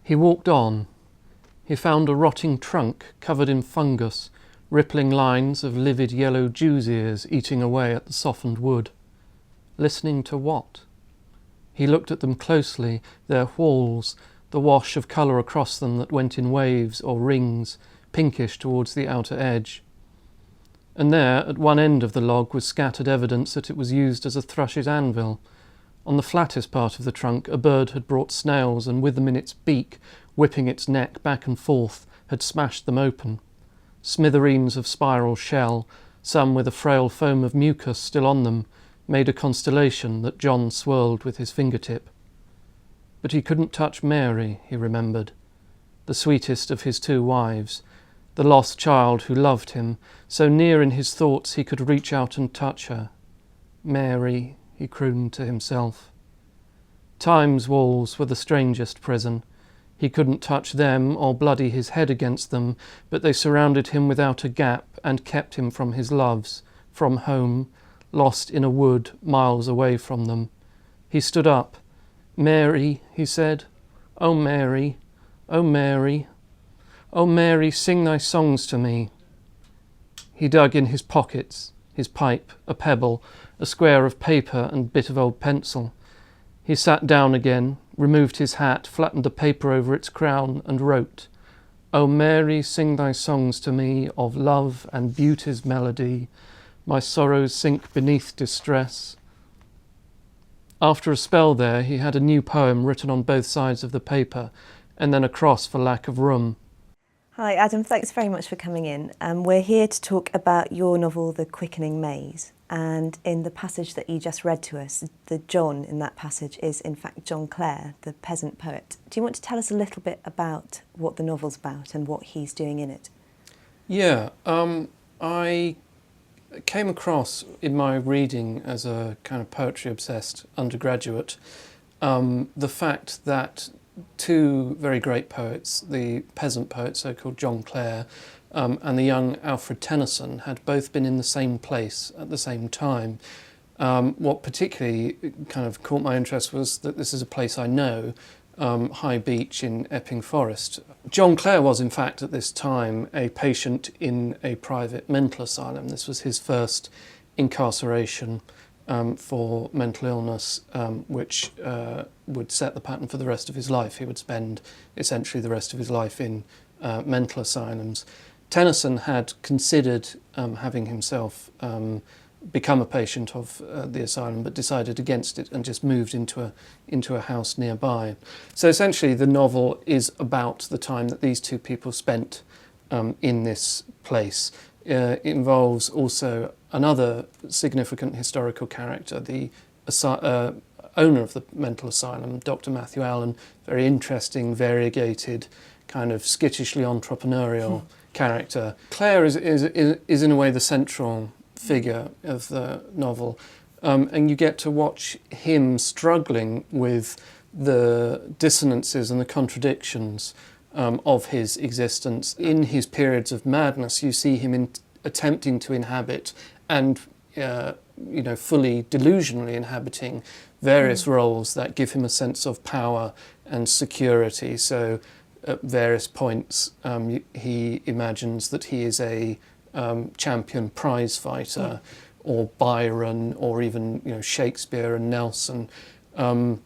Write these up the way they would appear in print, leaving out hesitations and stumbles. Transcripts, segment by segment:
He walked on. He found a rotting trunk covered in fungus, rippling lines of livid yellow Jew's ears eating away at the softened wood. Listening to what? He looked at them closely, their whorls, the wash of colour across them that went in waves or rings, pinkish towards the outer edge. And there, at one end of the log, was scattered evidence that it was used as a thrush's anvil. On the flattest part of the trunk, a bird had brought snails, and with them in its beak, whipping its neck back and forth, had smashed them open. Smithereens of spiral shell, some with a frail foam of mucus still on them, made a constellation that John swirled with his fingertip. But he couldn't touch Mary, he remembered, the sweetest of his two wives, the lost child who loved him, so near in his thoughts he could reach out and touch her. Mary, he crooned to himself. Time's walls were the strangest prison. He couldn't touch them or bloody his head against them, but they surrounded him without a gap and kept him from his loves, from home, lost in a wood miles away from them. He stood up. "Mary," he said. "Oh, Mary, oh, Mary, oh, Mary, sing thy songs to me." He dug in his pockets, his pipe, a pebble, a square of paper and bit of old pencil. He sat down again, removed his hat, flattened the paper over its crown, and wrote, "O Mary, sing thy songs to me of love and beauty's melody. My sorrows sink beneath distress." After a spell there, he had a new poem written on both sides of the paper, and then across for lack of room. Hi Adam, thanks very much for coming in. We're here to talk about your novel, The Quickening Maze. And in the passage that you just read to us, the John in that passage is in fact John Clare, the peasant poet. Do you want to tell us a little bit about what the novel's about and what he's doing in it? Yeah, I came across in my reading as a kind of poetry-obsessed undergraduate the fact that two very great poets, the peasant poet, so-called John Clare, and the young Alfred Tennyson, had both been in the same place at the same time. What particularly kind of caught my interest was that this is a place I know, High Beach in Epping Forest. John Clare was, in fact, at this time, a patient in a private mental asylum. This was his first incarceration for mental illness, which would set the pattern for the rest of his life. He would spend essentially the rest of his life in mental asylums. Tennyson had considered having himself become a patient of the asylum, but decided against it and just moved into a house nearby. So essentially the novel is about the time that these two people spent in this place. It involves also another significant historical character, the owner of the mental asylum, Dr. Matthew Allen, very interesting, variegated, kind of skittishly entrepreneurial character. Clare is in a way the central figure of the novel, and you get to watch him struggling with the dissonances and the contradictions of his existence. In his periods of madness, you see him attempting to inhabit and fully delusionally inhabiting various roles that give him a sense of power and security. So at various points he imagines that he is a champion prize fighter, or Byron, or even Shakespeare and Nelson. And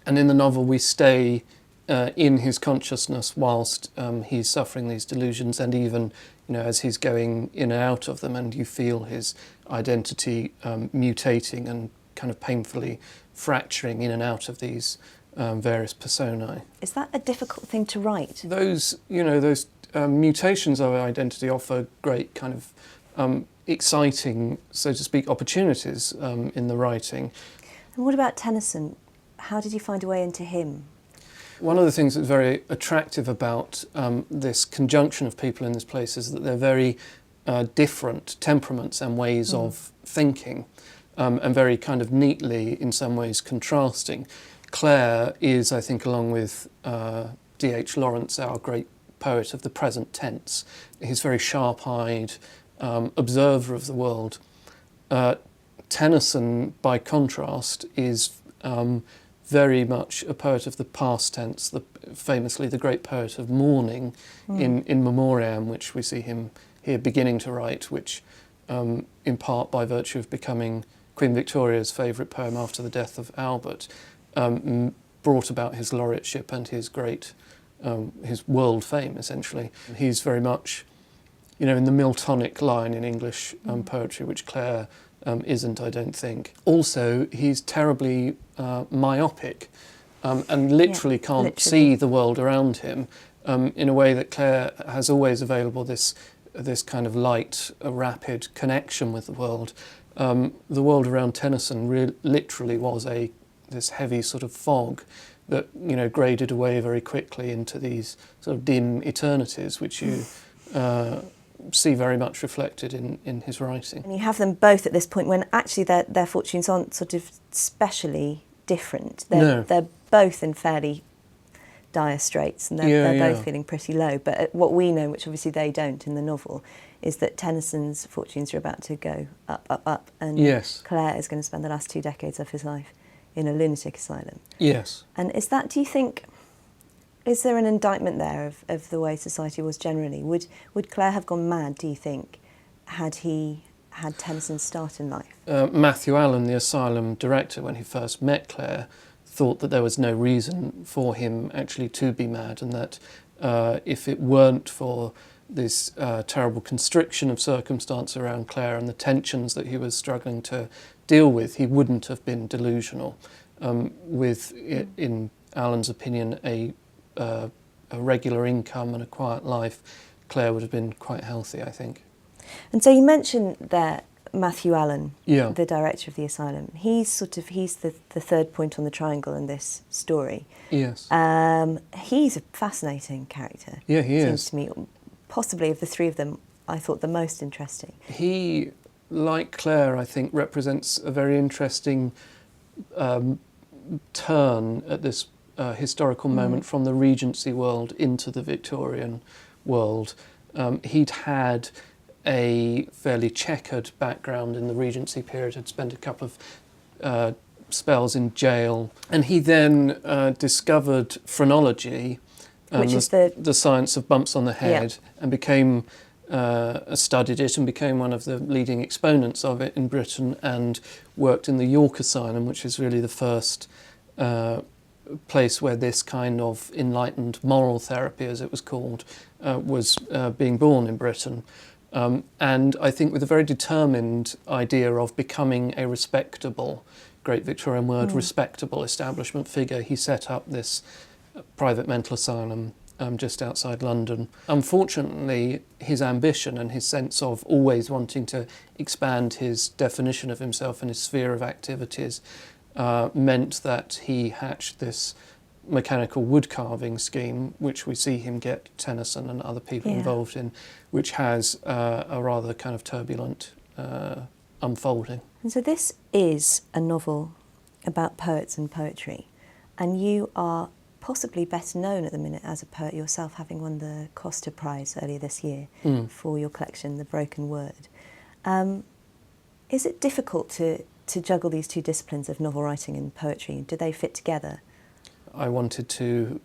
in the novel we stay in his consciousness whilst he's suffering these delusions, and even as he's going in and out of them, and you feel his identity mutating and kind of painfully fracturing in and out of these various personae. Is that a difficult thing to write? Those mutations of identity offer great kind of exciting, so to speak, opportunities in the writing. And what about Tennyson? How did you find a way into him? One of the things that's very attractive about this conjunction of people in this place is that they're very different temperaments and ways of thinking, and very kind of neatly, in some ways, contrasting. Clare is, I think, along with D.H. Lawrence, our great poet of the present tense, he's very sharp-eyed observer of the world. Tennyson, by contrast, is very much a poet of the past tense, famously the great poet of mourning in Memoriam, which we see him here beginning to write, which in part by virtue of becoming Queen Victoria's favourite poem after the death of Albert, brought about his laureateship and his great, his world fame, essentially. He's very much, in the Miltonic line in English poetry, which Clare isn't, I don't think. Also, he's terribly myopic and literally can't see the world around him in a way that Clare has always available this kind of light, rapid connection with the world. The world around Tennyson literally was this heavy sort of fog that graded away very quickly into these sort of dim eternities, which you see very much reflected in his writing. And you have them both at this point when actually their fortunes aren't sort of specially different. They're both in fairly dire straits, and they're both feeling pretty low. But what we know, which obviously they don't in the novel, is that Tennyson's fortunes are about to go up, up, up, and Clare is going to spend the last 2 decades of his life in a lunatic asylum. Yes. And is that, do you think, is there an indictment there of the way society was generally? Would Clare have gone mad, do you think, had he had Tennyson's start in life? Matthew Allen, the asylum director, when he first met Clare, thought that there was no reason for him actually to be mad, and that if it weren't for this terrible constriction of circumstance around Clare and the tensions that he was struggling to deal with, he wouldn't have been delusional. In Allen's opinion, a regular income and a quiet life, Clare would have been quite healthy, I think. And so you mentioned there Matthew Allen, yeah, the director of the asylum. He's the third point on the triangle in this story. Yes. He's a fascinating character. Yeah, he is. Seems to me, possibly of the three of them, I thought the most interesting. He, like Clare, I think, represents a very interesting turn at this historical moment from the Regency world into the Victorian world. He'd had a fairly checkered background in the Regency period, had spent a couple of spells in jail, and he then discovered phrenology, which is the science of bumps on the head, and studied it and became one of the leading exponents of it in Britain, and worked in the York Asylum, which is really the first place where this kind of enlightened moral therapy, as it was called, was being born in Britain. And I think with a very determined idea of becoming a respectable, great Victorian word, respectable establishment figure, he set up this private mental asylum just outside London. Unfortunately, his ambition and his sense of always wanting to expand his definition of himself and his sphere of activities meant that he hatched this mechanical wood carving scheme, which we see him get Tennyson and other people involved in, which has a rather kind of turbulent unfolding. And so this is a novel about poets and poetry, and you are possibly better known at the minute as a poet yourself, having won the Costa Prize earlier this year for your collection, The Broken Word. Is it difficult to juggle these two disciplines of novel writing and poetry? Do they fit together? I wanted to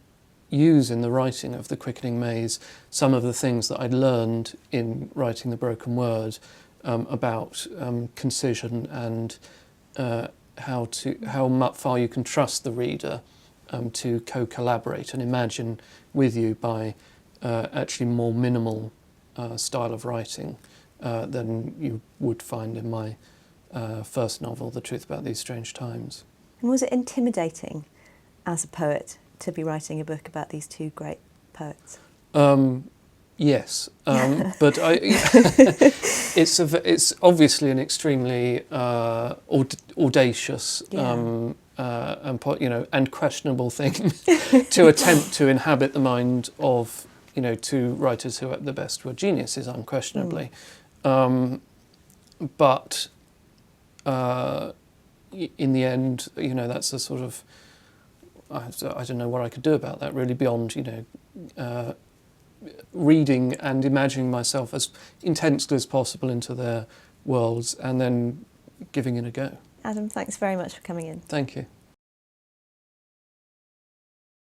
use in the writing of The Quickening Maze some of the things that I'd learned in writing The Broken Word about concision and how far you can trust the reader to co-collaborate and imagine with you by actually more minimal style of writing than you would find in my first novel, The Truth About These Strange Times. And was it intimidating as a poet to be writing a book about these two great poets? Yes, but it's obviously an extremely audacious and questionable thing to attempt to inhabit the mind of two writers who at the best were geniuses, unquestionably, but in the end, that's a sort of I don't know what I could do about that really, beyond reading and imagining myself as intensely as possible into their worlds and then giving it a go. Adam, thanks very much for coming in. Thank you.